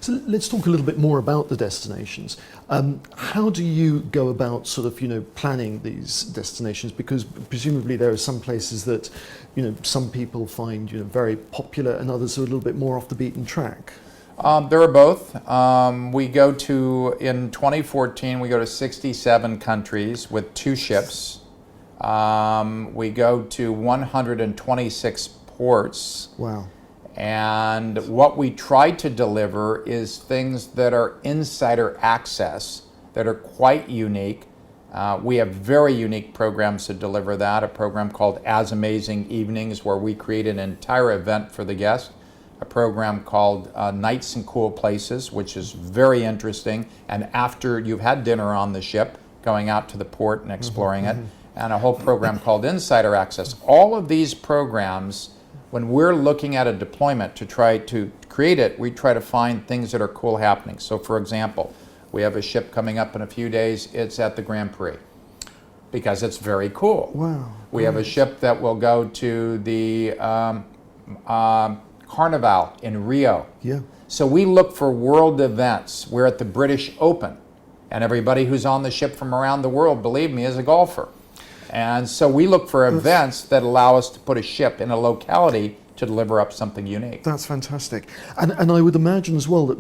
So let's talk a little bit more about the destinations. How do you go about sort of, planning these destinations? Because presumably there are some places that, some people find, very popular and others are a little bit more off the beaten track. There are both. In 2014, we go to 67 countries with 2 ships. We go to 126 ports. Wow. And what we try to deliver is things that are insider access, that are quite unique. We have very unique programs to deliver that, a program called Amazing Evenings, where we create an entire event for the guest, a program called Nights in Cool Places, which is very interesting, and after you've had dinner on the ship, going out to the port and exploring it, and a whole program called Insider Access. All of these programs, when we're looking at a deployment to try to create it, we try to find things that are cool happening. So for example, we have a ship coming up in a few days. It's at the Grand Prix because it's very cool. Wow. We have a ship that will go to the Carnival in Rio. Yeah. So we look for world events. We're at the British Open, and everybody who's on the ship from around the world, believe me, is a golfer. And so we look for events that allow us to put a ship in a locality to deliver up something unique. That's fantastic. And I would imagine as well that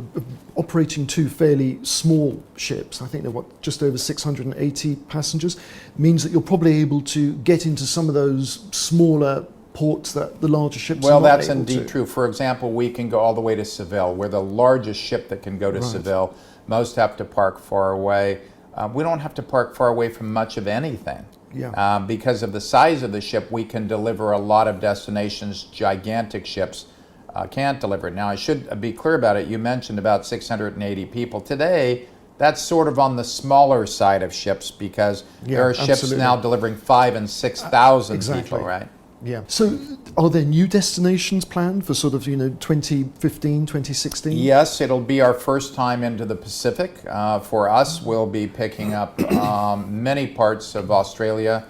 operating 2 fairly small ships, I think they're just over 680 passengers, means that you're probably able to get into some of those smaller ports that the larger ships are not that's able indeed to. true. For example, we can go all the way to Seville. We're the largest ship that can go to Seville. Most have to park far away. We don't have to park far away from much of anything. Yeah. Because of the size of the ship, we can deliver a lot of destinations gigantic ships can't deliver. Now, I should be clear about it. You mentioned about 680 people. Today, that's sort of on the smaller side of ships because there are ships now delivering 5,000 and 6,000 people, right? Yeah. So are there new destinations planned for sort of, 2015, 2016? Yes, it'll be our first time into the Pacific. For us, we'll be picking up many parts of Australia,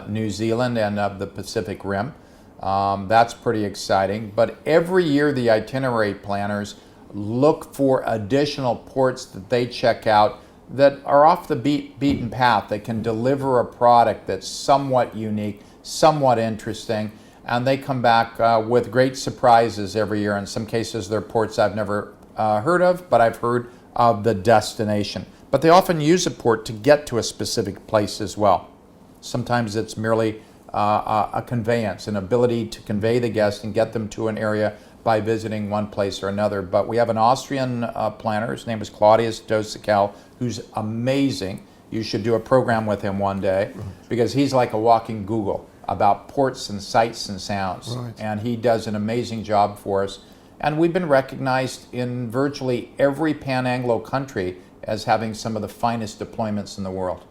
New Zealand, and of the Pacific Rim. That's pretty exciting. But every year, the itinerary planners look for additional ports that they check out that are off the beaten path, that can deliver a product that's somewhat unique, somewhat interesting, and they come back with great surprises every year. In some cases, they're ports I've never heard of, but I've heard of the destination. But they often use a port to get to a specific place as well. Sometimes it's merely a conveyance, an ability to convey the guest and get them to an area by visiting one place or another. But we have an Austrian planner, his name is Claudius Dosical, who's amazing. You should do a program with him one day because he's like a walking Google about ports and sights and sounds. Right. And he does an amazing job for us. And we've been recognized in virtually every Pan-Anglo country as having some of the finest deployments in the world.